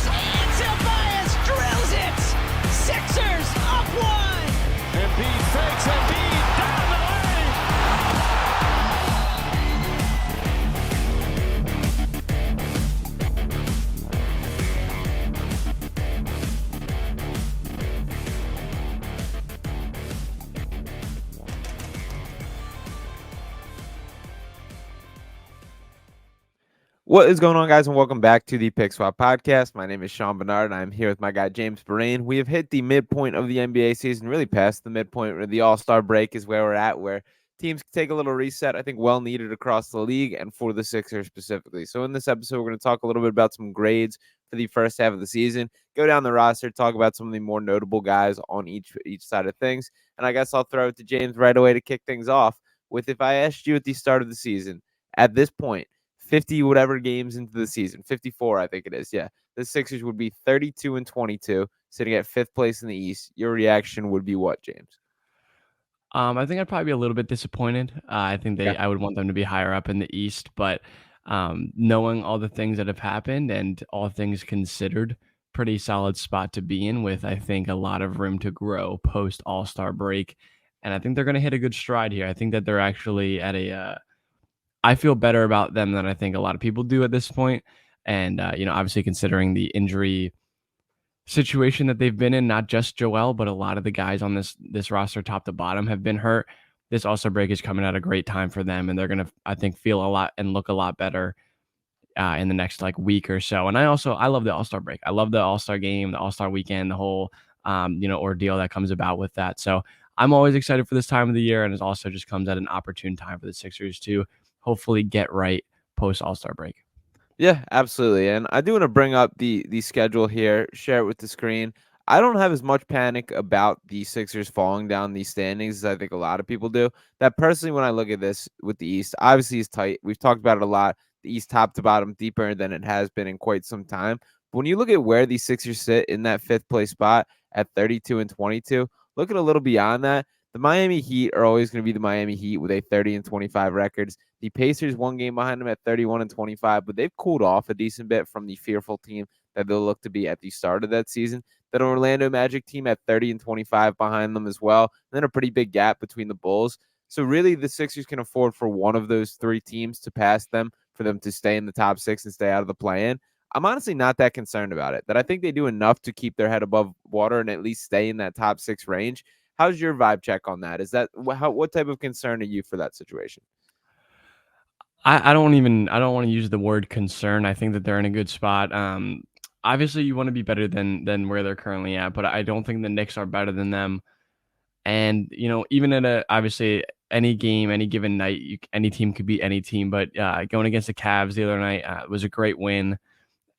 And Tobias drills it. Sixers up one. Embiid fakes, Embiid down the lane. What is going on, guys, and welcome back to the Pick Swap Podcast. My name is Sean Barnard, and I'm here with my guy, James Birrane. We have hit the midpoint of the NBA season, really past the midpoint where the All-Star break is where we're at, where teams take a little reset, I think well needed across the league and for the Sixers specifically. So in this episode, we're going to talk a little bit about some grades for the first half of the season, go down the roster, talk about some of the more notable guys on each side of things. And I guess I'll throw it to James right away to kick things off with, if I asked you at the start of the season, at this point, 50 whatever games into the season, 54, I think it is. Yeah. The Sixers would be 32-22, sitting at fifth place in the East. Your reaction would be what, James? I think I'd probably be a little bit disappointed. I think I would want them to be higher up in the East, but knowing all the things that have happened and all things considered, pretty solid spot to be in with, I think, a lot of room to grow post All-Star break. And I think they're going to hit a good stride here. I think that they're actually at I feel better about them than I think a lot of people do at this point. And, obviously considering the injury situation that they've been in, not just Joel, but a lot of the guys on this roster, top to bottom, have been hurt. This All-Star break is coming at a great time for them, and they're going to, I think, feel a lot and look a lot better in the next week or so. And I love the All-Star break. I love the All-Star game, the All-Star weekend, the whole ordeal that comes about with that. So I'm always excited for this time of the year, and it also just comes at an opportune time for the Sixers to hopefully get right post All-Star break. Yeah, absolutely. And I do want to bring up the schedule here, share it with the screen. I don't have as much panic about the Sixers falling down these standings as I think a lot of people do. That personally, when I look at this with the East, obviously is tight. We've talked about it a lot. The East top to bottom deeper than it has been in quite some time. But when you look at where these Sixers sit in that fifth place spot at 32-22, look at a little beyond that. The Miami Heat are always going to be the Miami Heat with a 30-25 records. The Pacers one game behind them at 31-25, but they've cooled off a decent bit from the fearful team that they'll look to be at the start of that season. That Orlando Magic team at 30-25 behind them as well. And then a pretty big gap between the Bulls. So really the Sixers can afford for one of those three teams to pass them, for them to stay in the top six and stay out of the play-in. I'm honestly not that concerned about it. That I think they do enough to keep their head above water and at least stay in that top six range. How's your vibe check on that? Is that what type of concern are you for that situation? I don't want to use the word concern. I think that they're in a good spot. Obviously you want to be better than where they're currently at, but I don't think the Knicks are better than them. And, even at obviously any game, any given night, any team could beat any team, but going against the Cavs the other night was a great win.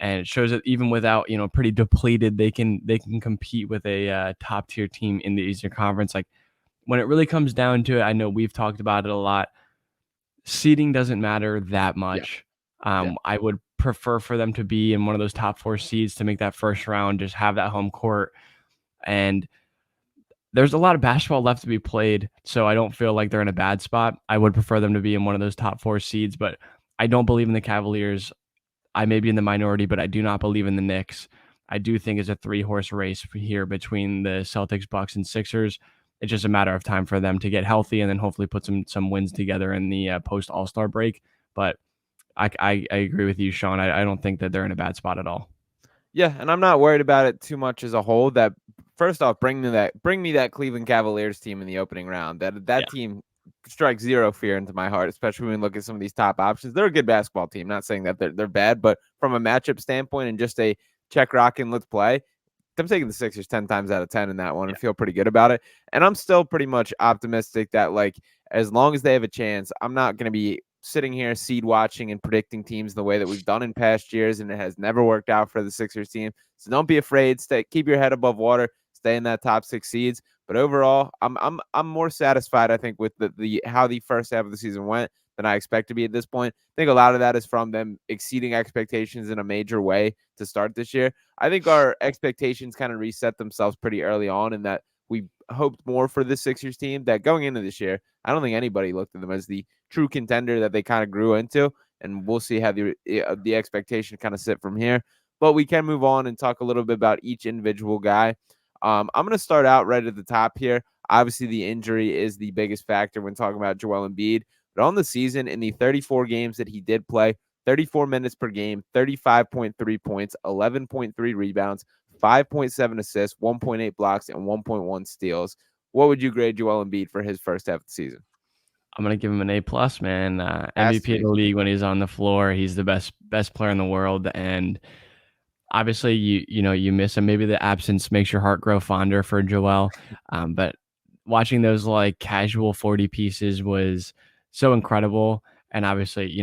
And it shows that even without, pretty depleted, they can compete with a top tier team in the Eastern Conference. Like when it really comes down to it, I know we've talked about it a lot. Seeding doesn't matter that much. I would prefer for them to be in one of those top four seeds to make that first round, just have that home court. And there's a lot of basketball left to be played, so I don't feel like they're in a bad spot. I would prefer them to be in one of those top four seeds, but I don't believe in the Cavaliers. I may be in the minority, but I do not believe in the Knicks. I do think it's a three-horse race here between the Celtics, Bucks, and Sixers. It's just a matter of time for them to get healthy and then hopefully put some wins together in the post All-Star break. But I agree with you, Sean. I don't think that they're in a bad spot at all. Yeah, and I'm not worried about it too much as a whole. That first off, bring me that Cleveland Cavaliers team in the opening round. That team strikes zero fear into my heart, especially when we look at some of these top options. They're a good basketball team. Not saying that they're bad, but from a matchup standpoint and just a check rock and let's play, I'm taking the Sixers 10 times out of 10 in that one and feel pretty good about it. And I'm still pretty much optimistic that, as long as they have a chance, I'm not going to be sitting here seed watching and predicting teams the way that we've done in past years, and it has never worked out for the Sixers team. So don't be afraid. Keep your head above water. Stay in that top six seeds. But overall, I'm more satisfied, I think, with the how the first half of the season went than I expect to be at this point. I think a lot of that is from them exceeding expectations in a major way to start this year. I think our expectations kind of reset themselves pretty early on, in that we hoped more for the Sixers team. That going into this year, I don't think anybody looked at them as the true contender that they kind of grew into, and we'll see how the expectation kind of sit from here. but we can move on and talk a little bit about each individual guy. I'm going to start out right at the top here. Obviously, the injury is the biggest factor when talking about Joel Embiid. But on the season, in the 34 games that he did play, 34 minutes per game, 35.3 points, 11.3 rebounds, 5.7 assists, 1.8 blocks, and 1.1 steals. What would you grade Joel Embiid for his first half of the season? I'm gonna give him an A+, man. Has to MVP of be. the league when he's on the floor. He's the best player in the world, and obviously you miss him. Maybe the absence makes your heart grow fonder for Joel. But watching those like casual 40 pieces was so incredible. And obviously,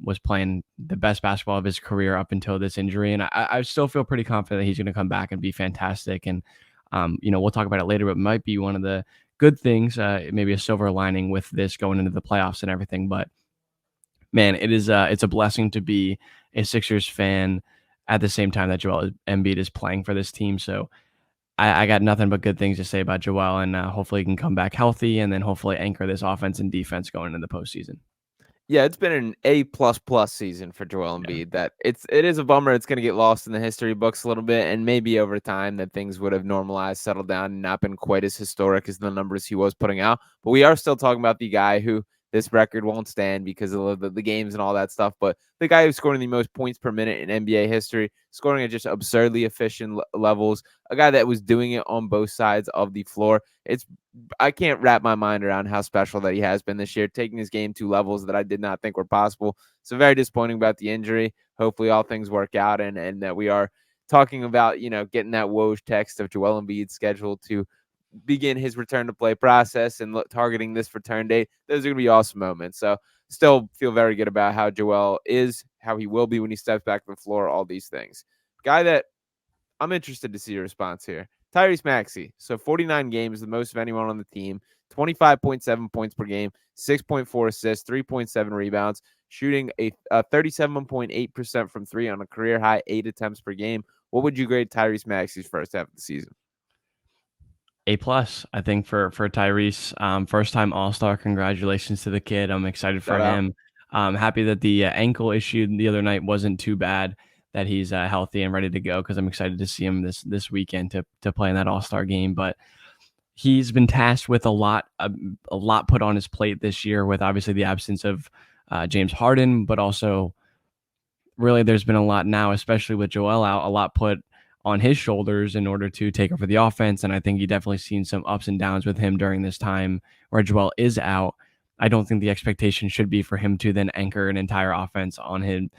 was playing the best basketball of his career up until this injury. And I still feel pretty confident that he's going to come back and be fantastic. And we'll talk about it later, but it might be one of the good things, maybe a silver lining with this going into the playoffs and everything. But man, it's a blessing to be a Sixers fan at the same time that Joel Embiid is playing for this team. So I got nothing but good things to say about Joel, and hopefully he can come back healthy, and then hopefully anchor this offense and defense going into the postseason. Yeah, it's been an A++ season for Joel Yeah. Embiid. That it is a bummer. It's going to get lost in the history books a little bit, and maybe over time that things would have normalized, settled down, and not been quite as historic as the numbers he was putting out. But we are still talking about the guy who this record won't stand because of the games and all that stuff. But the guy who's scoring the most points per minute in NBA history, scoring at just absurdly efficient levels, a guy that was doing it on both sides of the floor. I can't wrap my mind around how special that he has been this year, taking his game to levels that I did not think were possible. So very disappointing about the injury. Hopefully all things work out and that we are talking about, getting that Woj text of Joel Embiid scheduled to begin his return to play process and targeting this return date. Those are going to be awesome moments. So still feel very good about how Joel is, how he will be when he steps back to the floor, all these things. Guy that I'm interested to see your response here. Tyrese Maxey. So 49 games, the most of anyone on the team, 25.7 points per game, 6.4 assists, 3.7 rebounds, shooting a 37.8% from three on a career high 8 attempts per game. What would you grade Tyrese Maxey's first half of the season? A+, I think for Tyrese, first time All-Star. Congratulations to the kid. I'm excited for Shout out. him. I'm happy that the ankle issue the other night wasn't too bad. That he's healthy and ready to go because I'm excited to see him this weekend to play in that All-Star game. But he's been tasked with a lot put on his plate this year with obviously the absence of James Harden, but also really there's been a lot now, especially with Joel out, a lot put on his shoulders in order to take over the offense. And I think you definitely seen some ups and downs with him during this time where Joel is out. I don't think the expectation should be for him to then anchor an entire offense on him,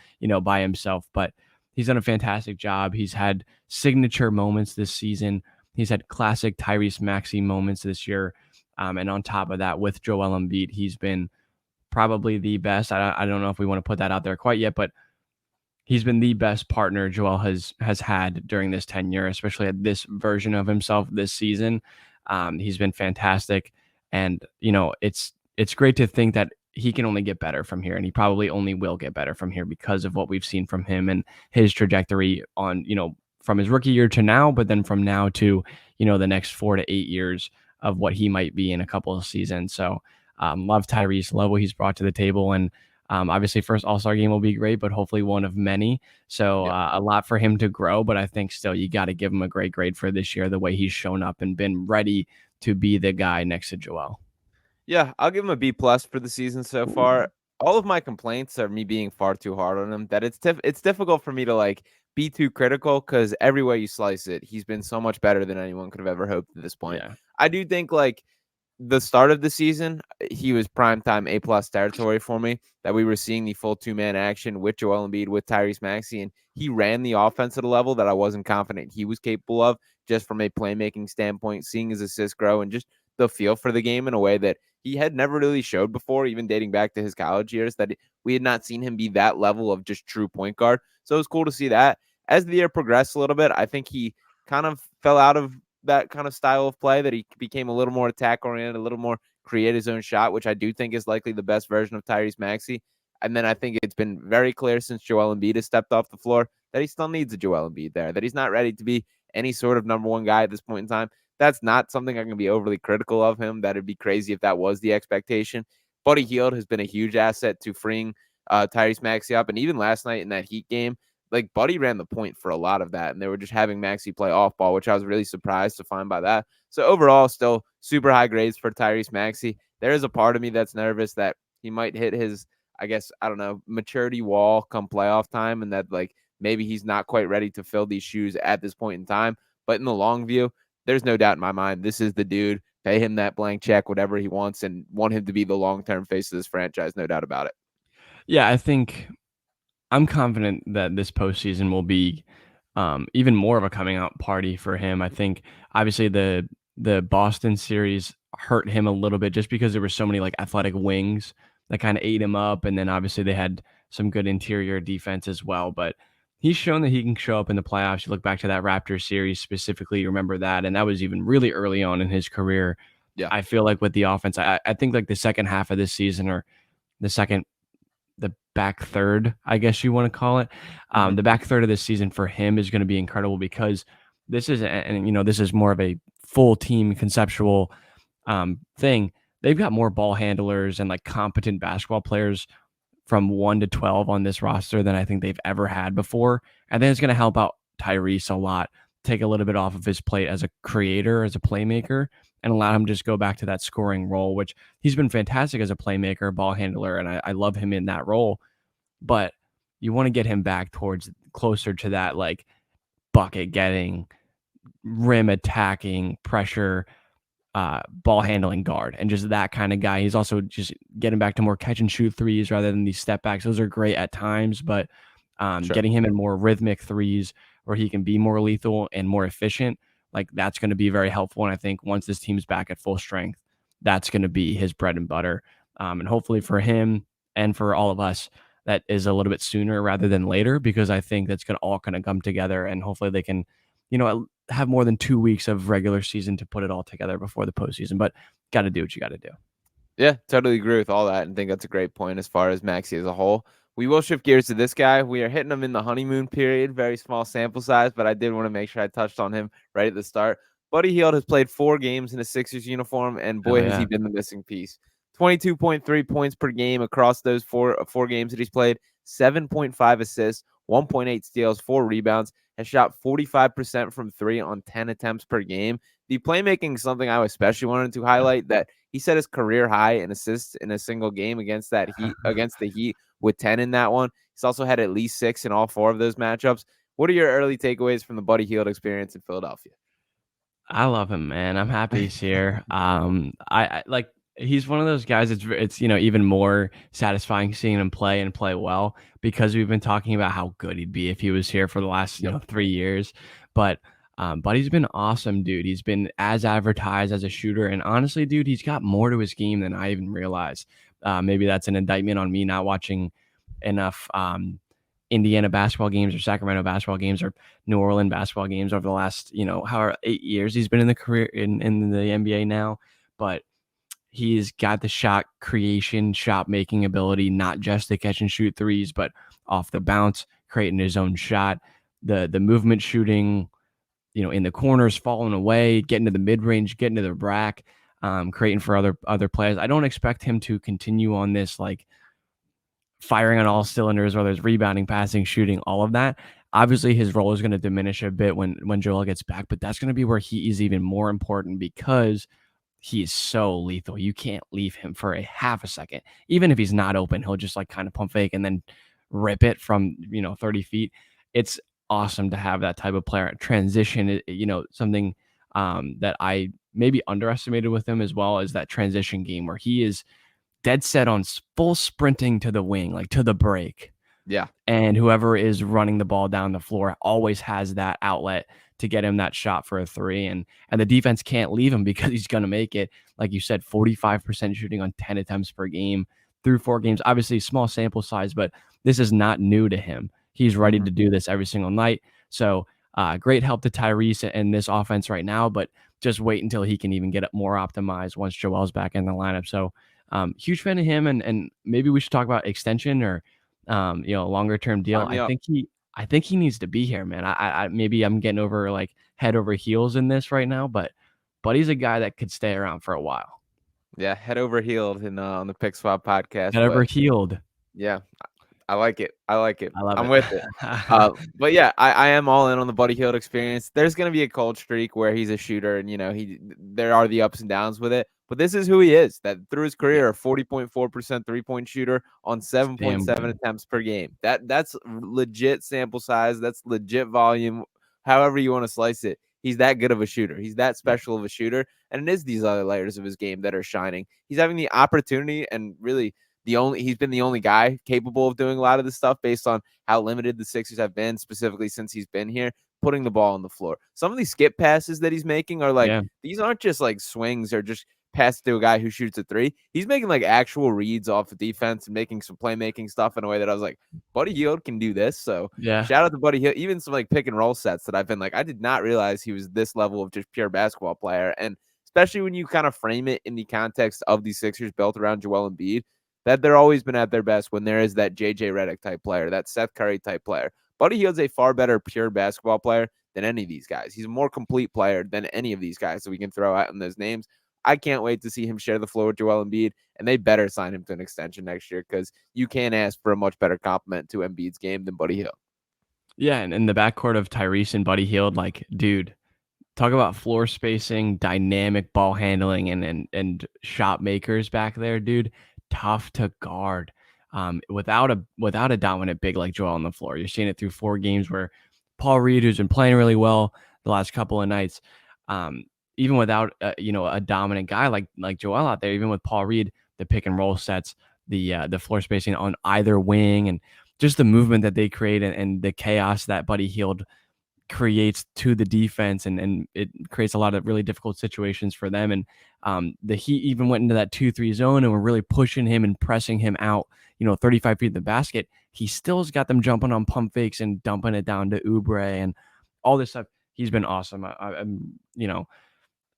by himself. But he's done a fantastic job. He's had signature moments this season. He's had classic Tyrese Maxey moments this year. And on top of that, with Joel Embiid, he's been probably the best. I don't know if we want to put that out there quite yet, but he's been the best partner Joel has had during this tenure, especially at this version of himself this season. He's been fantastic, and it's great to think that he can only get better from here, and he probably only will get better from here because of what we've seen from him and his trajectory on from his rookie year to now, but then from now to the next 4 to 8 years of what he might be in a couple of seasons. So love Tyrese, love what he's brought to the table, and obviously, first All-Star game will be great, but hopefully one of many. So a lot for him to grow, but I think still you got to give him a great grade for this year, the way he's shown up and been ready to be the guy next to Joel. Yeah, I'll give him a B+ for the season so far. All of my complaints are me being far too hard on him. That it's difficult for me to be too critical because every way you slice it, he's been so much better than anyone could have ever hoped at this point. Yeah. I do think the start of the season, he was primetime A+ territory for me, that we were seeing the full two-man action with Joel Embiid, with Tyrese Maxey, and he ran the offense at a level that I wasn't confident he was capable of just from a playmaking standpoint, seeing his assists grow and just the feel for the game in a way that he had never really showed before, even dating back to his college years, that we had not seen him be that level of just true point guard. So it was cool to see that. As the year progressed a little bit, I think he kind of fell out of that kind of style of play, that he became a little more attack oriented, a little more create his own shot, which I do think is likely the best version of Tyrese Maxey. And then I think it's been very clear since Joel Embiid has stepped off the floor that he still needs a Joel Embiid there, that he's not ready to be any sort of number one guy at this point in time. That's not something I can be overly critical of him. That'd be crazy if that was the expectation. Buddy Hield has been a huge asset to freeing Tyrese Maxey up. And even last night in that Heat game, like Buddy ran the point for a lot of that, and they were just having Maxey play off ball, which I was really surprised to find by that. So overall, still super high grades for Tyrese Maxey. There is a part of me that's nervous that he might hit his, I guess, I don't know, maturity wall come playoff time, and that like maybe he's not quite ready to fill these shoes at this point in time. But in the long view, there's no doubt in my mind, this is the dude. Pay him that blank check, whatever he wants, and want him to be the long-term face of this franchise. No doubt about it. Yeah, I think I'm confident that this postseason will be even more of a coming out party for him. I think obviously the Boston series hurt him a little bit just because there were so many like athletic wings that kind of ate him up, and then obviously they had some good interior defense as well. But he's shown that he can show up in the playoffs. You look back to that Raptors series specifically, you remember that, and that was even really early on in his career. Yeah. I feel like with the offense, I think like the second half of this season or the back third, I guess you want to call it. The back third of this season for him is going to be incredible because this is, and you know, this is more of a full team conceptual thing. They've got more ball handlers and like competent basketball players from 1 to 12 on this roster than I think they've ever had before. And then it's going to help out Tyrese a lot, take a little bit off of his plate as a creator, as a playmaker, and allow him to just go back to that scoring role, which he's been fantastic as a playmaker, ball handler, and I love him in that role. But you want to get him back towards closer to that like bucket getting, rim attacking, pressure, ball handling guard, and just that kind of guy. He's also just getting back to more catch and shoot threes rather than these step backs. Those are great at times, but Sure. getting him in more rhythmic threes where he can be more lethal and more efficient, like that's going to be very helpful. And I think once this team's back at full strength, that's going to be his bread and butter. And hopefully for him and for all of us, that is a little bit sooner rather than later, because I think that's going to all kind of come together, and hopefully they can, you know, have more than 2 weeks of regular season to put it all together before the postseason. But got to do what you got to do. Yeah, totally agree with all that, and think that's a great point as far as Maxey as a whole. We will shift gears to this guy. We are hitting him in the honeymoon period, very small sample size, but I did want to make sure I touched on him right at the start. Buddy Hield has played 4 games in a Sixers uniform, and boy, has he been the missing piece. 22.3 points per game across those four games that he's played, 7.5 assists, 1.8 steals, 4 rebounds, has shot 45% from 3 on 10 attempts per game. The playmaking is something I especially wanted to highlight, that he set his career high in assists in a single game against the Heat with 10 in that one. He's also had at least 6 in all 4 of those matchups. What are your early takeaways from the Buddy Hield experience in Philadelphia? I love him, man. I'm happy he's here. I like he's one of those guys. It's you know, even more satisfying seeing him play and play well, because we've been talking about how good he'd be if he was here for the last 3 years. But Buddy's been awesome, dude. He's been as advertised as a shooter, and honestly, dude, he's got more to his game than I even realized. Maybe that's an indictment on me not watching enough Indiana basketball games or Sacramento basketball games or New Orleans basketball games over the last, however 8 years he's been in the career in the NBA now. But he's got the shot creation, shot making ability, not just the catch and shoot threes, but off the bounce, creating his own shot, the movement shooting, in the corners, falling away, getting to the mid range, getting to the rack, creating for other players. I don't expect him to continue on this like firing on all cylinders, whether it's rebounding, passing, shooting, all of that. Obviously, his role is going to diminish a bit when Joel gets back, but that's going to be where he is even more important, because he is so lethal. You can't leave him for a half a second. Even if he's not open, he'll just like kind of pump fake and then rip it from 30 feet. It's awesome to have that type of player. Transition, something that I maybe underestimated with him as well, is that transition game where he is dead set on full sprinting to the wing, like to the break. Yeah. And whoever is running the ball down the floor always has that outlet to get him that shot for a three. And the defense can't leave him because he's going to make it. Like you said, 45% shooting on 10 attempts per game through 4 games. Obviously, small sample size, but this is not new to him. He's ready to do this every single night. So great help to Tyrese and this offense right now, but just wait until he can even get it more optimized once Joel's back in the lineup. So huge fan of him, and maybe we should talk about extension or longer term deal. I think he needs to be here, man. I maybe I'm getting over like head over heels in this right now, but he's a guy that could stay around for a while. Yeah, head over heeled on the Pick Swap podcast. Head over heeled. Yeah, I like it. I like it. I love I'm it. with it. But yeah, I am all in on the Buddy Hield experience. There's gonna be a cold streak where he's a shooter, and there are the ups and downs with it. But this is who he is. That through his Yeah, career, a 40.4% 3-point shooter on it's damn 7.7 good. attempts per game. That's legit sample size. That's legit volume. However you want to slice it, he's that good of a shooter. He's that Yeah, special of a shooter, and it is these other layers of his game that are shining. He's having the opportunity, and really he's been the only guy capable of doing a lot of this stuff based on how limited the Sixers have been, specifically since he's been here, putting the ball on the floor. Some of these skip passes that he's making are like, yeah, these aren't just like swings or just pass to a guy who shoots a three. He's making like actual reads off of defense and making some playmaking stuff in a way that I was like, Buddy Hield can do this. So yeah. shout out to Buddy Hield. Even some like pick and roll sets that I've been like, I did not realize he was this level of just pure basketball player. And especially when you kind of frame it in the context of the Sixers built around Joel Embiid, that they're always been at their best when there is that JJ Redick type player, that Seth Curry type player. Buddy Hield's a far better pure basketball player than any of these guys. He's a more complete player than any of these guys that we can throw out in those names. I can't wait to see him share the floor with Joel Embiid, and they better sign him to an extension next year because you can't ask for a much better compliment to Embiid's game than Buddy Hield. Yeah, and in the backcourt of Tyrese and Buddy Hield, like, dude, talk about floor spacing, dynamic ball handling, and shot makers back there, dude. Tough to guard. Without a dominant big like Joel on the floor. You're seeing it through 4 games where Paul Reed, who's been playing really well the last couple of nights, even without a dominant guy like Joel out there, even with Paul Reed, the pick and roll sets, the floor spacing on either wing, and just the movement that they create, and the chaos that Buddy Hield creates to the defense, and it creates a lot of really difficult situations for them. And the Heat even went into that 2-3 zone and were really pushing him and pressing him out, 35 feet of the basket. He still's got them jumping on pump fakes and dumping it down to Oubre and all this stuff. He's been awesome.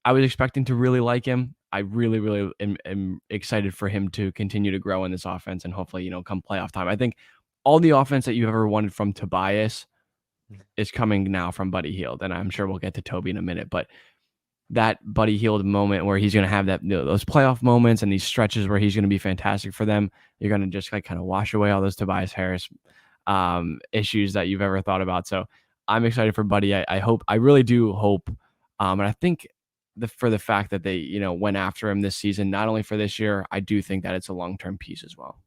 I was expecting to really like him. I really, really am excited for him to continue to grow in this offense, and hopefully, come playoff time. I think all the offense that you've ever wanted from Tobias is coming now from Buddy Hield, and I'm sure we'll get to Toby in a minute. But that Buddy Hield moment where he's going to have those playoff moments and these stretches where he's going to be fantastic for them, you're going to just like kind of wash away all those Tobias Harris issues that you've ever thought about. So I'm excited for Buddy. I really do hope, and I think for the fact that they went after him this season, not only for this year, I do think that it's a long-term piece as well.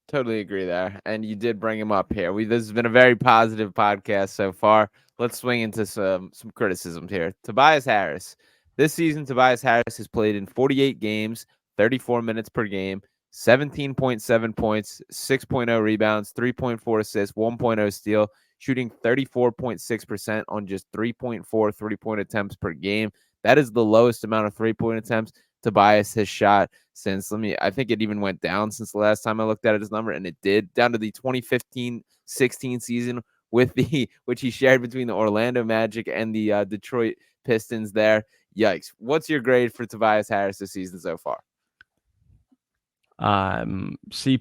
Totally agree there. And you did bring him up here. This has been a very positive podcast so far. Let's swing into some criticisms here. Tobias Harris. This season, Tobias Harris has played in 48 games, 34 minutes per game, 17.7 points, 6.0 rebounds, 3.4 assists, 1.0 steal, shooting 34.6% on just 3.4 3-point attempts per game. That is the lowest amount of 3-point attempts Tobias has shot since, I think it even went down since the last time I looked at his number, and it did, down to the 2015-16 season which he shared between the Orlando Magic and the Detroit Pistons there. Yikes. What's your grade for Tobias Harris this season so far? C+,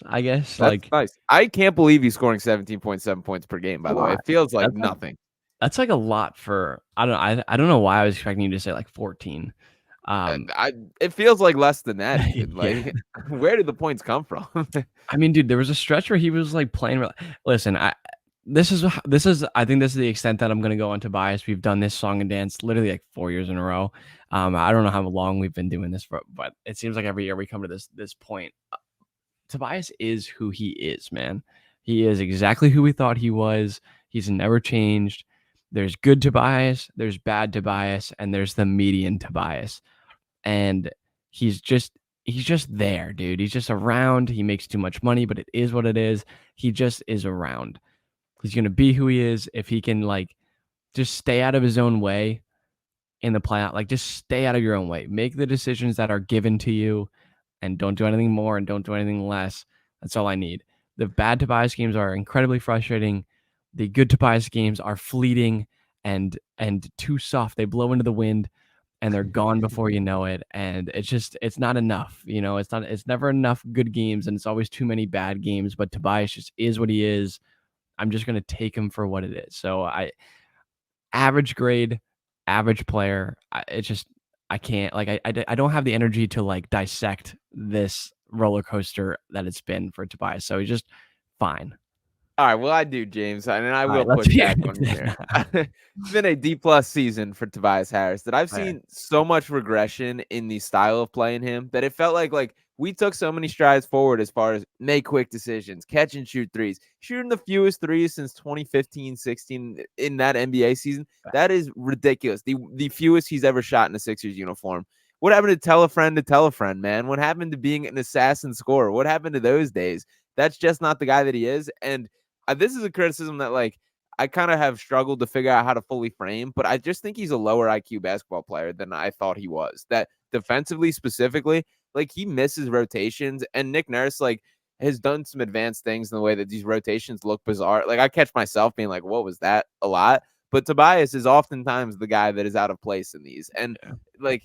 I guess. That's nice. I can't believe he's scoring 17.7 points per game, by the way. It feels like nothing. That's like a lot for, I don't know why I was expecting you to say like 14. It feels like less than that. Yeah. Where did the points come from? I mean, dude, there was a stretch where he was like playing. Listen, this is I think this is the extent that I'm going to go on Tobias. We've done this song and dance literally like 4 years in a row. I don't know how long we've been doing this for, but it seems like every year we come to this point. Tobias is who he is, man. He is exactly who we thought he was. He's never changed. There's good Tobias, there's bad Tobias, and there's the median Tobias. And he's just there, dude. He's just around. He makes too much money, but it is what it is. He just is around. He's going to be who he is if he can just stay out of his own way in the playoff. Just stay out of your own way. Make the decisions that are given to you and don't do anything more and don't do anything less. That's all I need. The bad Tobias games are incredibly frustrating. The good Tobias games are fleeting and too soft. They blow into the wind and they're gone before you know it. And it's not enough. It's never enough good games, and it's always too many bad games. But Tobias just is what he is. I'm just going to take him for what it is. So average grade, average player. I can't, I don't have the energy to dissect this roller coaster that it's been for Tobias. So he's just fine. All right, well, I do, James, and I All will right, let's push hear back on it you then. here. It's been a D-plus season for Tobias Harris that I've Fair. seen so much regression in the style of playing him that it felt like we took so many strides forward as far as make quick decisions, catch and shoot threes, shooting the fewest threes since 2015-16 in that NBA season. That is ridiculous. The fewest he's ever shot in a Sixers uniform. What happened to tell a friend, man? What happened to being an assassin scorer? What happened to those days? That's just not the guy that he is. And this is a criticism that I kind of have struggled to figure out how to fully frame, but I just think he's a lower IQ basketball player than I thought he was. That defensively, specifically, he misses rotations, and Nick Nurse has done some advanced things in the way that these rotations look bizarre. I catch myself being like, "What was that?" a lot, but Tobias is oftentimes the guy that is out of place in these, and Yeah.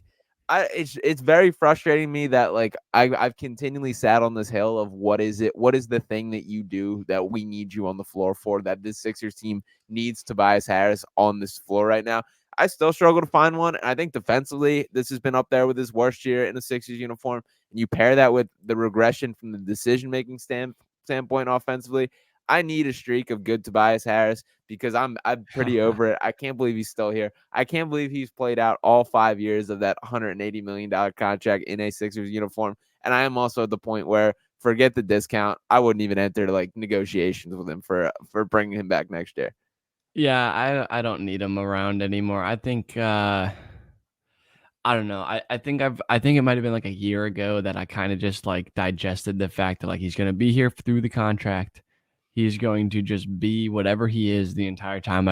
it's very frustrating me that I've continually sat on this hill of what is the thing that you do that we need you on the floor for, that this Sixers team needs Tobias Harris on this floor right now. I still struggle to find one, and I think defensively this has been up there with his worst year in a Sixers uniform, and you pair that with the regression from the decision-making standpoint offensively. I need a streak of good Tobias Harris because I'm pretty over it. I can't believe he's still here. I can't believe he's played out all 5 years of that $180 million contract in a Sixers uniform. And I am also at the point where forget the discount. I wouldn't even enter negotiations with him for bringing him back next year. Yeah, I don't need him around anymore. I think I don't know. I think it might have been like a year ago that I kind of just digested the fact that he's gonna be here through the contract. He's going to just be whatever he is the entire time.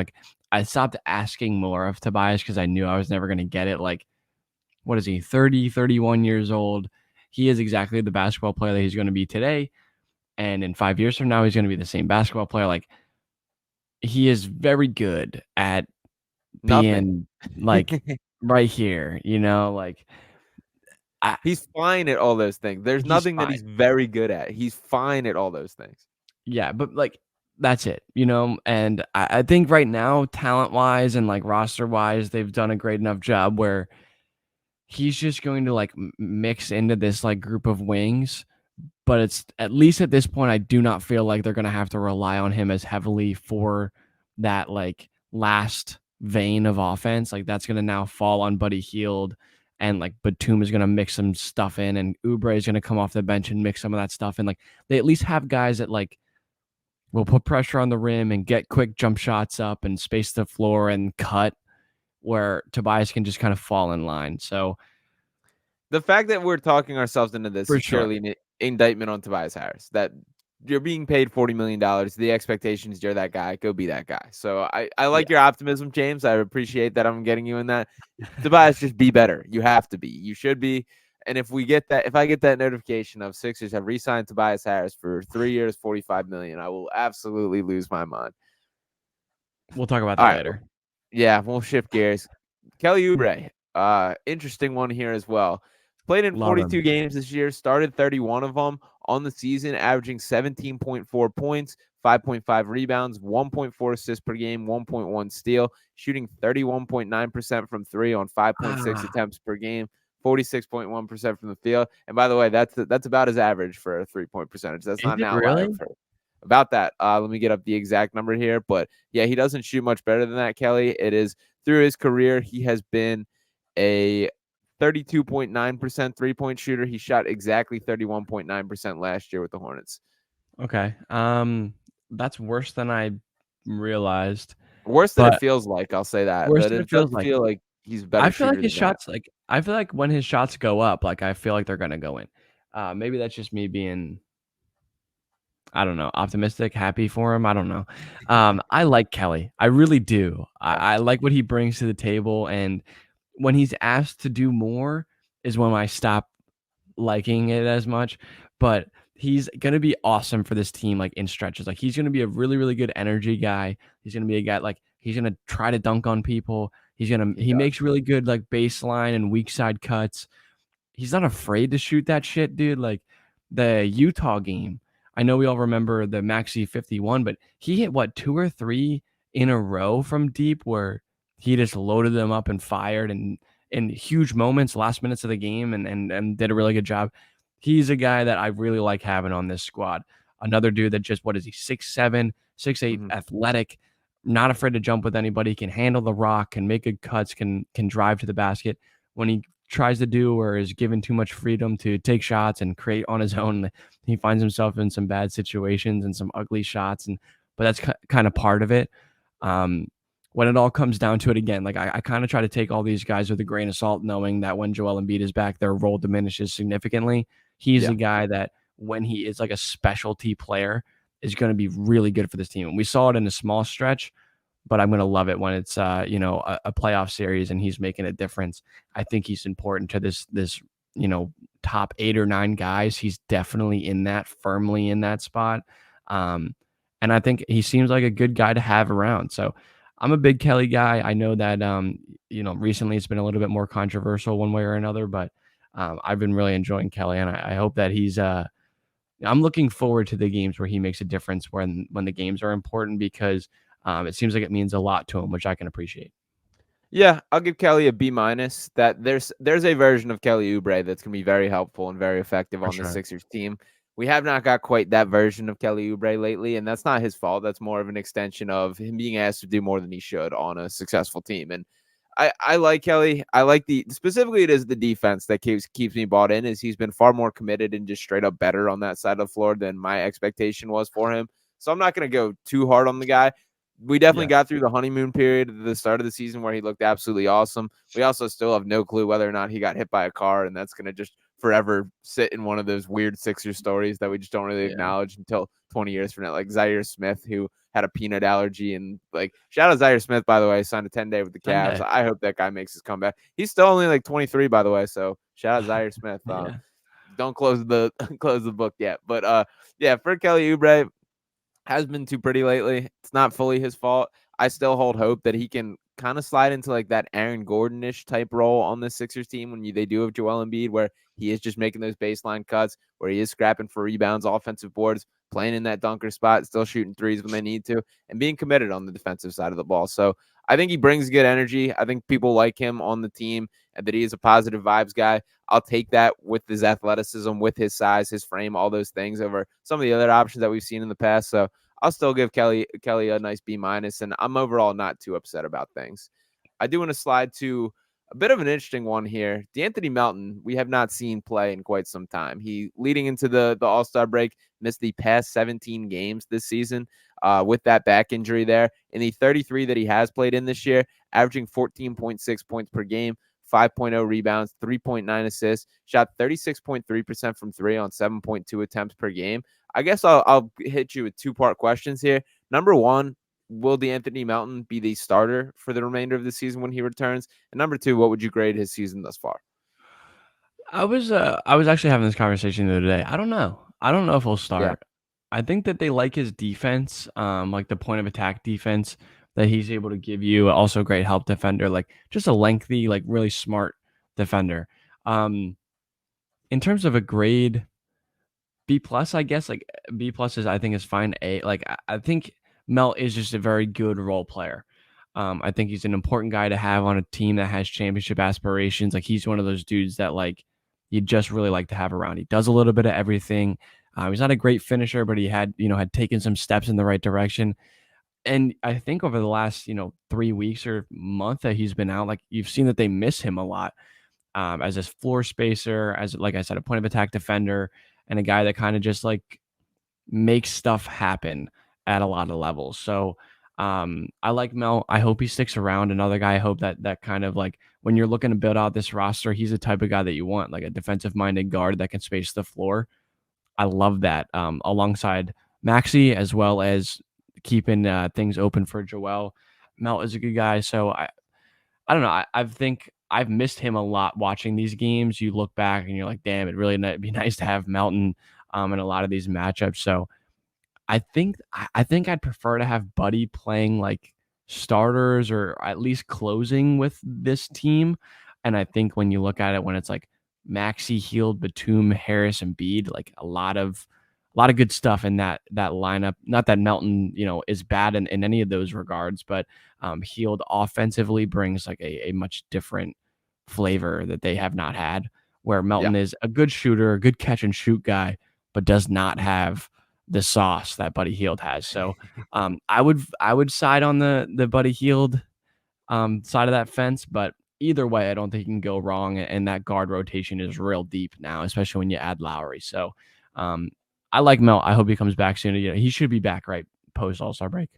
I stopped asking more of Tobias because I knew I was never gonna get it. What is he, 30, 31 years old? He is exactly the basketball player that he's going to be today. And in 5 years from now, he's going to be the same basketball player. He is very good at Nothing. being right here, I, He's fine at all those things. There's he's nothing that fine. he's very good at. He's fine at all those things. Yeah, but that's it, and I think right now, talent wise and roster wise, they've done a great enough job where he's just going to mix into this group of wings. But it's at least at this point, I do not feel like they're going to have to rely on him as heavily for that last vein of offense. That's going to now fall on Buddy Hield, and Batum is going to mix some stuff in, and Oubre is going to come off the bench and mix some of that stuff in. They at least have guys that will put pressure on the rim and get quick jump shots up and space the floor and cut, where Tobias can just kind of fall in line. So the fact that we're talking ourselves into this for is sure. purely an indictment on Tobias Harris. That you're being paid $40 million. The expectation is you're that guy. Go be that guy. So I like your optimism, James. I appreciate that I'm getting you in that. Tobias, just be better. You have to be. You should be. And if I get that notification of Sixers have re-signed Tobias Harris for 3 years, $45 million, I will absolutely lose my mind. We'll talk about All that right. later. Yeah, we'll shift gears. Kelly Oubre, interesting one here as well. Played in Love 42 him. games this year, started 31 of them on the season, averaging 17.4 points, 5.5 rebounds, 1.4 assists per game, 1.1 steal, shooting 31.9% from three on 5.6 attempts per game, 46.1% from the field. And by the way, that's about his average for a 3-point percentage. That's Is not an it outlier really? for about that. Let me get up the exact number here, but yeah, he doesn't shoot much better than that, Kelly. It is through his career, he has been a 32.9% 3-point shooter. He shot exactly 31.9% last year with the Hornets. Okay. That's worse than I realized. Worse than it But feels like, I'll say that. worse But than it it feels doesn't like. feel like he's a I better feel like shooter his than that. shots I feel like when his shots go up, I feel like they're gonna go in. Maybe that's just me being, I don't know, optimistic, happy for him. I don't know. I like Kelly. I really do. I like what he brings to the table, and when he's asked to do more is when I stop liking it as much. But he's gonna be awesome for this team, in stretches. He's gonna be a really, really good energy guy. He's gonna be a guy he's gonna try to dunk on people. He makes really good baseline and weak side cuts. He's not afraid to shoot that shit, dude. The Utah game, I know we all remember the Maxi 51, but he hit what, 2 or 3 in a row from deep where he just loaded them up and fired and in huge moments, last minutes of the game, and did a really good job. He's a guy that I really like having on this squad. another dude that just, what is he, 6'7", 6'8", Mhm. athletic, not afraid to jump with anybody, can handle the rock, can make good cuts, can drive to the basket. When he tries to do or is given too much freedom to take shots and create on his own, he finds himself in some bad situations and some ugly shots. But that's kind of part of it. When it all comes down to it again, like I kind of try to take all these guys with a grain of salt, knowing that when Joel Embiid is back, their role diminishes significantly. He's Yeah. the guy that when he is like a specialty player is going to be really good for this team. And we saw it in a small stretch, but I'm going to love it when it's a playoff series and he's making a difference. I think he's important to this top 8 or 9 guys. He's definitely in that, firmly in that spot. And I think he seems like a good guy to have around. So I'm a big Kelly guy. I know that recently it's been a little bit more controversial one way or another, but I've been really enjoying Kelly, and I hope that he's I'm looking forward to the games where he makes a difference when the games are important, because it seems like it means a lot to him, which I can appreciate. Yeah, I'll give Kelly a B minus. That there's a version of Kelly Oubre that's gonna be very helpful and very effective For on the sure. Sixers team. We have not got quite that version of Kelly Oubre lately, and that's not his fault. That's more of an extension of him being asked to do more than he should on a successful team. And I like Kelly. I like specifically it is the defense that keeps me bought in. Is he's been far more committed and just straight up better on that side of the floor than my expectation was for him. So I'm not gonna go too hard on the guy. We definitely Yeah. got through the honeymoon period at the start of the season where he looked absolutely awesome. We also still have no clue whether or not he got hit by a car, and that's going to just forever sit in one of those weird Sixers stories that we just don't really Yeah. acknowledge until 20 years from now. Like Zaire Smith, who had a peanut allergy, and like shout out Zaire Smith, by the way, signed a 10-day with the Cavs. Sunday. I hope that guy makes his comeback. He's still only like 23, by the way. So shout out Zaire Smith. Yeah. Don't close the close the book yet, but yeah, for Kelly Oubre, has been too pretty lately. It's not fully his fault. I still hold hope that he can kind of slide into like that Aaron Gordon-ish type role on the Sixers team when they do have Joel Embiid, where he is just making those baseline cuts, where he is scrapping for rebounds, offensive boards, playing in that dunker spot, still shooting threes when they need to, and being committed on the defensive side of the ball. So I think he brings good energy. I think people like him on the team and that he is a positive vibes guy. I'll take that with his athleticism, with his size, his frame, all those things over some of the other options that we've seen in the past. So I'll still give Kelly a nice B minus, and I'm overall not too upset about things. I do want to slide to a bit of an interesting one here. DeAnthony Melton, we have not seen play in quite some time. He leading into the All-Star break, missed the past 17 games this season with that back injury there. In the 33 that he has played in this year, averaging 14.6 points per game, 5.0 rebounds, 3.9 assists, shot 36.3% from three on 7.2 attempts per game. I guess I'll hit you with two-part questions here. Number one, will DeAnthony Melton be the starter for the remainder of the season when he returns? And number two, what would you grade his season thus far? I was actually having this conversation the other day. I don't know. I don't know if he'll Yeah. start. I think that they like his defense, like the point of attack defense that he's able to give you. Also, great help defender, like just a lengthy, like really smart defender. Um, in terms of a grade, B plus, I guess. Like B plus is, I think, is fine. A, like I think Melt is just a very good role player. I think he's an important guy to have on a team that has championship aspirations. Like he's one of those dudes that like you just really like to have around. He does a little bit of everything. He's not a great finisher, but he had taken some steps in the right direction. And I think over the last 3 weeks or month that he's been out, like you've seen that they miss him a lot, as a floor spacer, as like I said, a point of attack defender, and a guy that kind of just like makes stuff happen at a lot of levels. So I like Mel. I hope he sticks around. Another guy, I hope that kind of like when you're looking to build out this roster, he's the type of guy that you want, like a defensive minded guard that can space the floor. I love that. Alongside Maxi, as well as keeping things open for Joel. Mel is a good guy. So I don't know. I think I've missed him a lot watching these games. You look back and you're like, damn, it'd be nice to have Melton in a lot of these matchups. So I think I'd prefer to have Buddy playing like starters or at least closing with this team. And I think when you look at it, when it's like Maxi, Healed, Batum, Harris, and Bede, like a lot of good stuff in that lineup. Not that Melton, is bad in any of those regards, but Healed offensively brings like a much different flavor that they have not had. Where Yeah. Melton is a good shooter, a good catch and shoot guy, but does not have the sauce that Buddy Hield has. So I would side on the Buddy Hield side of that fence, but either way, I don't think you can go wrong. And that guard rotation is real deep now, especially when you add Lowry. So um, I like Melt. I hope he comes back soon. You know, he should be back right post All-Star break.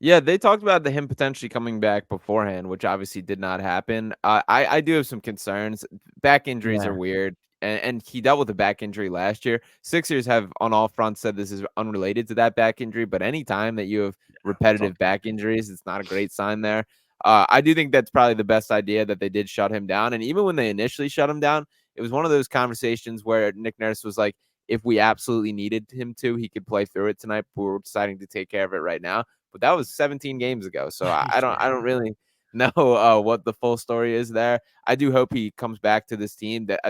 Yeah, they talked about him potentially coming back beforehand, which obviously did not happen. I do have some concerns. Back injuries are Yeah, weird, and he dealt with a back injury last year. Sixers have on all fronts said this is unrelated to that back injury, but anytime that you have tough. repetitive back injuries, it's not a great sign there. I do think that's probably the best idea that they did shut him down. And even when they initially shut him down, it was one of those conversations where Nick Nurse was like, if we absolutely needed him to, he could play through it tonight. But we're deciding to take care of it right now, but that was 17 games ago. So I don't really know what the full story is there. I do hope he comes back to this team that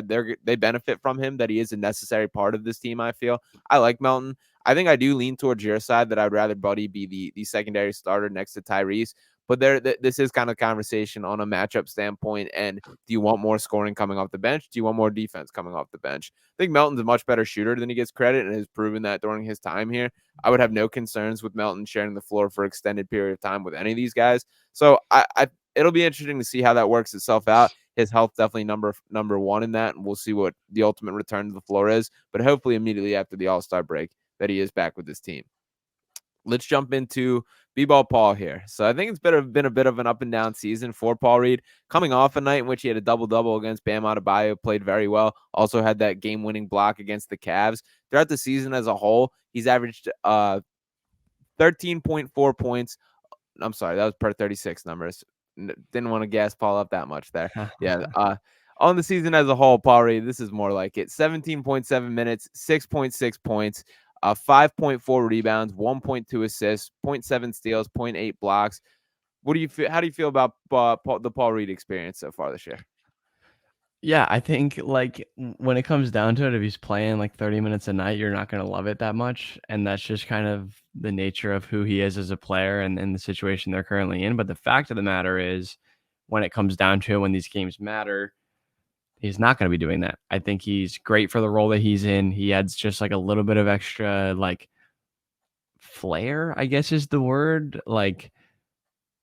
they benefit from him, that he is a necessary part of this team. I feel I like Melton. I think I do lean towards your side that I'd rather Buddy be the secondary starter next to Tyrese. But this is kind of conversation on a matchup standpoint. And do you want more scoring coming off the bench? Do you want more defense coming off the bench? I think Melton's a much better shooter than he gets credit, and has proven that during his time here. I would have no concerns with Melton sharing the floor for extended period of time with any of these guys. So it'll be interesting to see how that works itself out. His health definitely number one in that, and we'll see what the ultimate return to the floor is. But hopefully immediately after the All-Star break that he is back with his team. Let's jump into B-Ball Paul here. So I think it's been a bit of an up and down season for Paul Reed, coming off a night in which he had a double-double against Bam Adebayo, played very well. Also had that game-winning block against the Cavs. Throughout the season as a whole, he's averaged 13.4 points. I'm sorry, that was per 36 numbers. Didn't want to gas Paul up that much there. Yeah. On the season as a whole, Paul Reed, this is more like it. 17.7 minutes, 6.6 points, 5.4 rebounds, 1.2 assists, 0.7 steals, 0.8 blocks. What do you feel? How do you feel about the Paul Reed experience so far this year? Yeah, I think like when it comes down to it, if he's playing like 30 minutes a night, you're not going to love it that much. And that's just kind of the nature of who he is as a player and the situation they're currently in. But the fact of the matter is, when it comes down to it, when these games matter, he's not going to be doing that. I think he's great for the role that he's in. He adds just like a little bit of extra like flair, I guess is the word. Like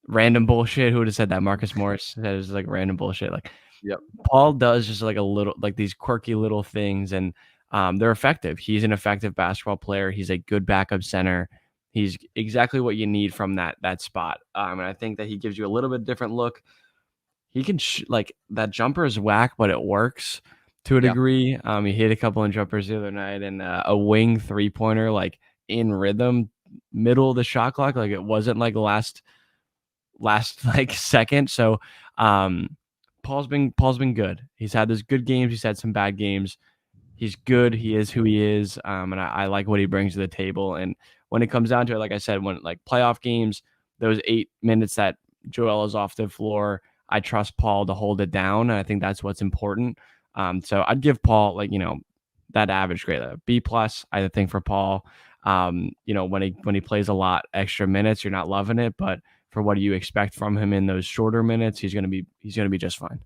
random bullshit. Who would have said that? Marcus Morris said it was like random bullshit. Like Yep. Paul does just like a little, like these quirky little things, and they're effective. He's an effective basketball player. He's a good backup center. He's exactly what you need from that spot. And I think that he gives you a little bit different look. He can like that jumper is whack, but it works to a Yeah. degree. He hit a couple of jumpers the other night, and a wing 3-pointer like in rhythm, middle of the shot clock. Like it wasn't like last like second. So Paul's been good. He's had those good games. He's had some bad games. He's good. He is who he is. And I like what he brings to the table. And when it comes down to it, like I said, when like playoff games, those 8 minutes that Joel is off the floor, I trust Paul to hold it down. And I think that's what's important. So I'd give Paul like, that average grade, B plus, I think for Paul. When he plays a lot extra minutes, you're not loving it, but for what do you expect from him in those shorter minutes, he's gonna be just fine.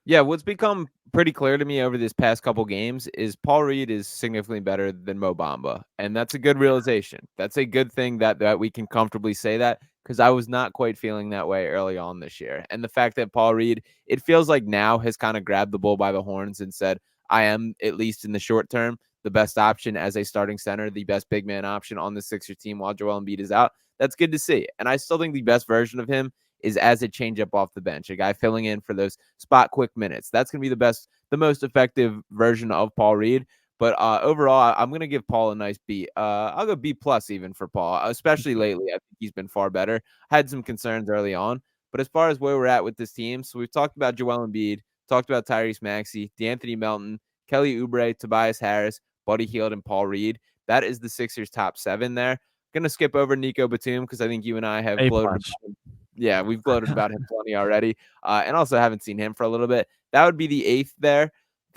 Yeah, what's become pretty clear to me over this past couple games is Paul Reed is significantly better than Mo Bamba, and that's a good realization. That's a good thing that we can comfortably say that, because I was not quite feeling that way early on this year. And the fact that Paul Reed, it feels like now has kind of grabbed the bull by the horns and said, I am, at least in the short term, the best option as a starting center, the best big man option on the Sixers team while Joel Embiid is out. That's good to see. And I still think the best version of him is as a changeup off the bench, a guy filling in for those spot quick minutes. That's going to be the most effective version of Paul Reed. But overall, I'm going to give Paul a nice B. I'll go B plus even for Paul, especially lately. I think he's been far better. Had some concerns early on, but as far as where we're at with this team, so we've talked about Joel Embiid, talked about Tyrese Maxey, DeAnthony Melton, Kelly Oubre, Tobias Harris, Buddy Hield, and Paul Reed. That is the Sixers' top 7 there. Going to skip over Nico Batum because I think you and I have A gloated. plus. Yeah, we've gloated about him plenty already, and also haven't seen him for a little bit. That would be the 8th there.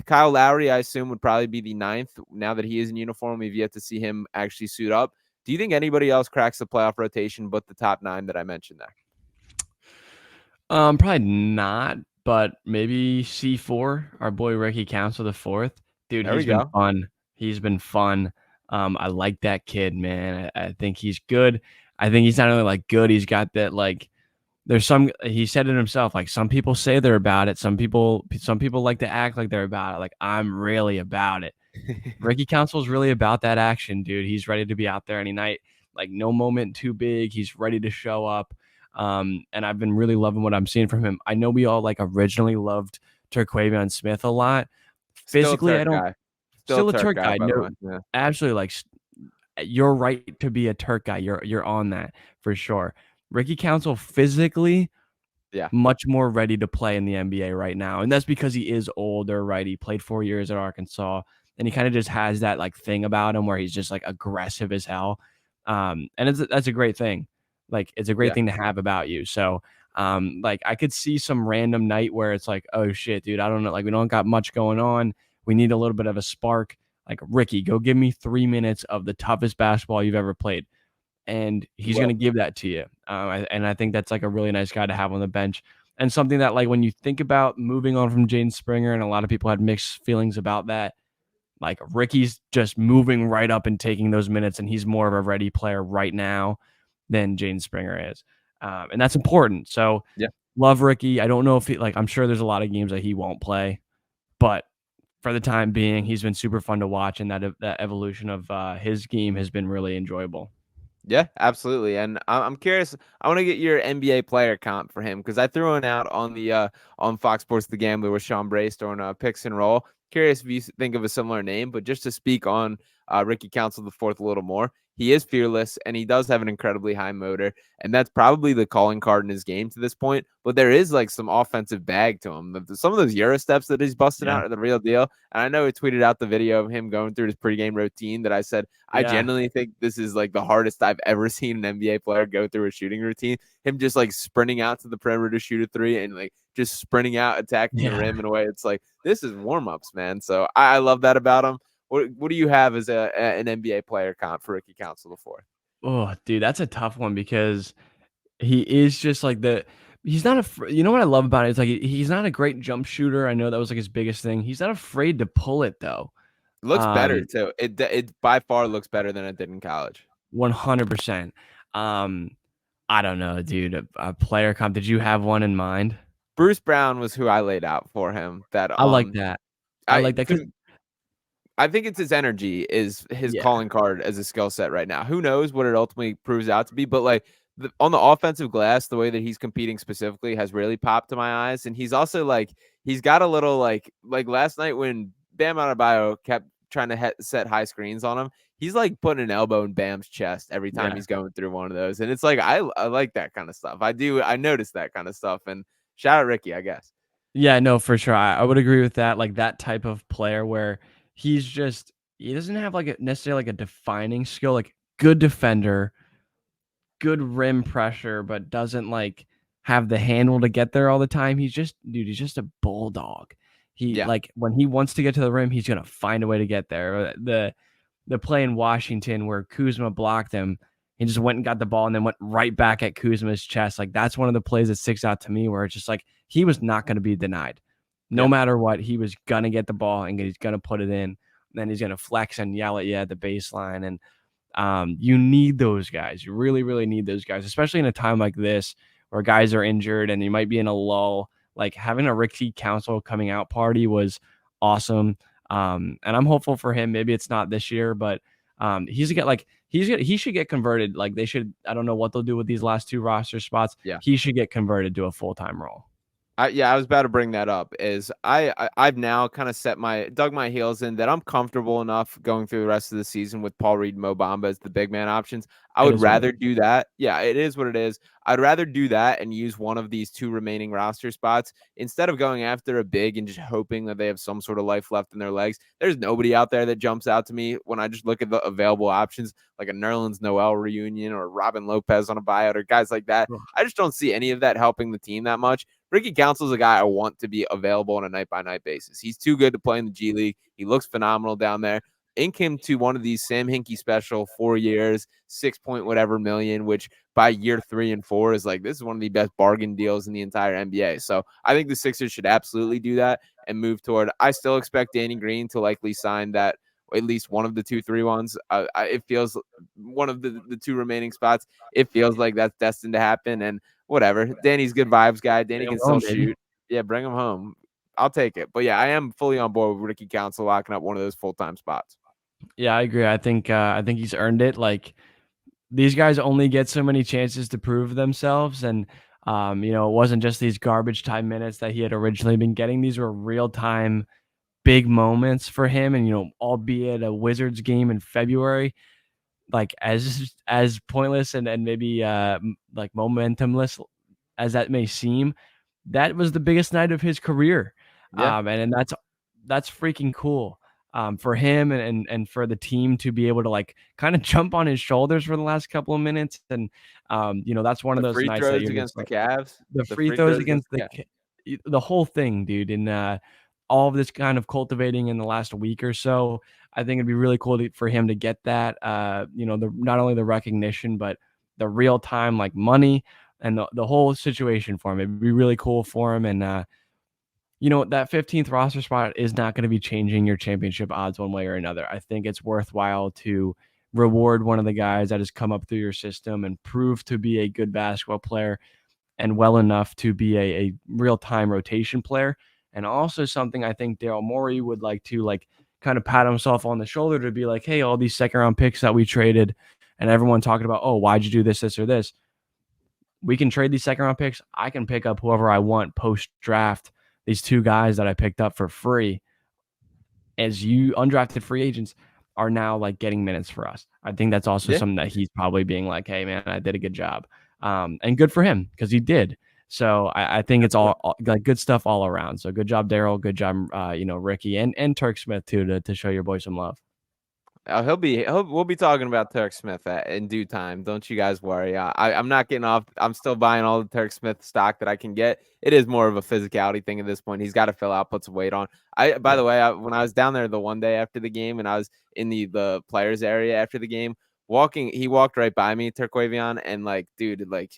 Kyle Lowry, I assume, would probably be the 9th. Now that he is in uniform, we've yet to see him actually suit up. Do you think anybody else cracks the playoff rotation but the top 9 that I mentioned there? Probably not, but maybe C4. Our boy Ricky Council the 4th. Dude, There he's we been go. fun. He's been fun. I like that kid, man. I think he's good. I think he's not only like good, he's got that like there's some he said it himself, like some people say they're about it. Some people like to act like they're about it. Like I'm really about it. Ricky Council's really about that action, dude. He's ready to be out there any night. Like no moment too big. He's ready to show up. And I've been really loving what I'm seeing from him. I know we all like originally loved Turquavion Smith a lot. Still a Physically, I Turk don't guy. Still a still a Turk Turk guy, guy. by the No, way. Yeah. absolutely. Like you're right to be a Turk guy. You're on that for sure. Ricky Council physically Yeah. much more ready to play in the NBA right now. And that's because he is older, right? He played 4 years at Arkansas and he kind of just has that like thing about him where he's just like aggressive as hell. And that's a great thing. Like it's a great Yeah. thing to have about you. So like I could see some random night where it's like, oh shit, dude, I don't know. Like we don't got much going on. We need a little bit of a spark. Like Ricky, go give me 3 minutes of the toughest basketball you've ever played and he's going Well, to give that to you. And I think that's like a really nice guy to have on the bench and something that like when you think about moving on from Jaden Springer, and a lot of people had mixed feelings about that, like Ricky's just moving right up and taking those minutes, and he's more of a ready player right now than Jaden Springer is. And that's important. So yeah. love Ricky. I don't know if he like, I'm sure there's a lot of games that he won't play, but for the time being, he's been super fun to watch, and that evolution of his game has been really enjoyable. Yeah, absolutely. And I'm curious. I want to get your NBA player comp for him because I threw one out on the on Fox Sports The Gambler with Sean Brace on picks and roll. Curious if you think of a similar name, but just to speak on Ricky Council the fourth a little more, he is fearless and he does have an incredibly high motor, and that's probably the calling card in his game to this point. But there is like some offensive bag to him. Some of those Euro steps that he's busting Yeah. out are the real deal. And I know he tweeted out the video of him going through his pregame routine that I said I Yeah. genuinely think this is like the hardest I've ever seen an NBA player go through a shooting routine. Him just like sprinting out to the perimeter to shoot a three and like just sprinting out, attacking the Yeah. rim in a way. It's like this is warm ups, man. So I love that about him. What do you have as an NBA player comp for Ricky Council before? Oh, dude, that's a tough one because he is just like he's not you know what I love about it is like he's not a great jump shooter. I know that was like his biggest thing. He's not afraid to pull it though. Looks better too. It by far looks better than it did in college. 100%. Um, I don't know, dude. A player comp. Did you have one in mind? Bruce Brown was who I laid out for him. That I like that. I I like that because I think it's his energy is his yeah, calling card as a skill set right now. Who knows what it ultimately proves out to be, but like on the offensive glass, the way that he's competing specifically has really popped to my eyes. And he's also like he's got a little like last night when Bam Adebayo kept trying to set high screens on him. He's like putting an elbow in Bam's chest every time yeah. he's going through one of those, and it's like I like that kind of stuff. I notice that kind of stuff, and shout out Ricky, I guess. Yeah, no, for sure. I would agree with that. Like that type of player where he doesn't have like necessarily like a defining skill, like good defender, good rim pressure, but doesn't like have the handle to get there all the time. He's just a bulldog. He Yeah, like when he wants to get to the rim, he's gonna find a way to get there. The play in Washington where Kuzma blocked him, he just went and got the ball and then went right back at Kuzma's chest. Like that's one of the plays that sticks out to me where it's just like he was not gonna be denied. No yeah, matter what, he was gonna get the ball and he's gonna put it in. Then he's gonna flex and yell at you at the baseline. And you need those guys. You really, really need those guys, especially in a time like this where guys are injured and you might be in a lull. Like having a Ricky Council coming out party was awesome. And I'm hopeful for him. Maybe it's not this year, but he should get converted. Like they should. I don't know what they'll do with these last two roster spots. yeah. He should get converted to a full-time role. I was about to bring that up. Is I've now kind of dug my heels in that I'm comfortable enough going through the rest of the season with Paul Reed and Mo Bamba as the big man options. I It would is what it rather is. do that. Yeah, it is what it is. I'd rather do that and use one of these two remaining roster spots instead of going after a big and just hoping that they have some sort of life left in their legs. There's nobody out there that jumps out to me when I just look at the available options, like a Nerlens Noel reunion or Robin Lopez on a buyout or guys like that. Ugh. I just don't see any of that helping the team that much. Ricky Council is a guy I want to be available on a night-by-night basis. He's too good to play in the G League. He looks phenomenal down there. Ink him to one of these Sam Hinkie special 4 years, 6 point whatever million, which by year 3 and 4 is like this is one of the best bargain deals in the entire NBA. So I think the Sixers should absolutely do that and move toward. I still expect Danny Green to likely sign that at least one of the 2-3 ones. It feels one of the 2 remaining spots. It feels like that's destined to happen. And whatever. Danny's good vibes guy. Danny Bring 'em can still home, baby. shoot. Yeah, bring him home. I'll take it. But yeah, I am fully on board with Ricky Council locking up one of those full-time spots. Yeah, I agree. I think he's earned it. Like, these guys only get so many chances to prove themselves, and you know, it wasn't just these garbage time minutes that he had originally been getting. These were real time big moments for him, and you know, albeit a Wizards game in February, like as pointless and maybe like momentumless as that may seem, that was the biggest night of his career. Yeah, And that's freaking cool. For him and for the team to be able to like kind of jump on his shoulders for the last couple of minutes. And you know, that's one of the those free nights that throws you're just against the like Cavs. the The free free throws throws against against the Cavs. the whole thing, dude. And all of this kind of cultivating in the last week or so. I think it'd be really cool for him to get that, you know, the not only the recognition, but the real time like money and the whole situation for him. It'd be really cool for him. And you know, that 15th roster spot is not going to be changing your championship odds one way or another. I think it's worthwhile to reward one of the guys that has come up through your system and prove to be a good basketball player and well enough to be a real-time rotation player. And also something I think Daryl Morey would like to like kind of pat himself on the shoulder to be like, hey, all these second round picks that we traded and everyone talking about, oh, why'd you do this, or this? We can trade these second round picks. I can pick up whoever I want post draft. These 2 guys that I picked up for free as you undrafted free agents are now like getting minutes for us. I think that's also Yeah. something that he's probably being like, hey man, I did a good job. And good for him because he did. So I think it's all like good stuff all around. So good job, Daryl. Good job, you know, Ricky and Turk Smith too to show your boy some love. We'll be talking about Turk Smith in due time. Don't you guys worry. I'm not getting off. I'm still buying all the Turk Smith stock that I can get. It is more of a physicality thing at this point. He's got to fill out, put some weight on. By the way, when I was down there the one day after the game, and I was in the players area after the game, he walked right by me, Turquavion, and like, dude, like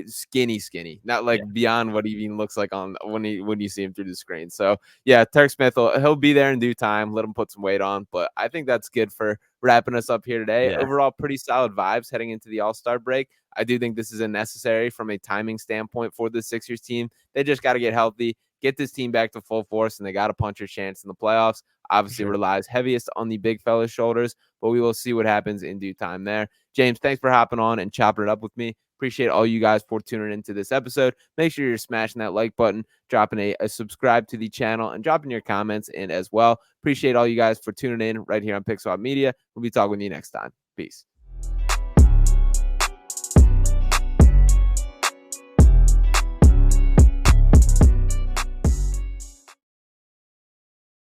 skinny, not like beyond what he even looks like on when you see him through the screen. So yeah, Turk Smith he'll be there in due time. Let him put some weight on, but I think that's good for wrapping us up here today. Yeah. Overall, pretty solid vibes heading into the All-Star break. I do think this is a necessary from a timing standpoint for the Sixers team. They just got to get healthy, get this team back to full force, and they got to punch their chance in the playoffs. Obviously relies heaviest on the big fella's shoulders, but we will see what happens in due time there. James, thanks for hopping on and chopping it up with me. Appreciate all you guys for tuning into this episode. Make sure you're smashing that like button, dropping a subscribe to the channel, and dropping your comments in as well. Appreciate all you guys for tuning in right here on Pixel Media. We'll be talking with you next time. Peace.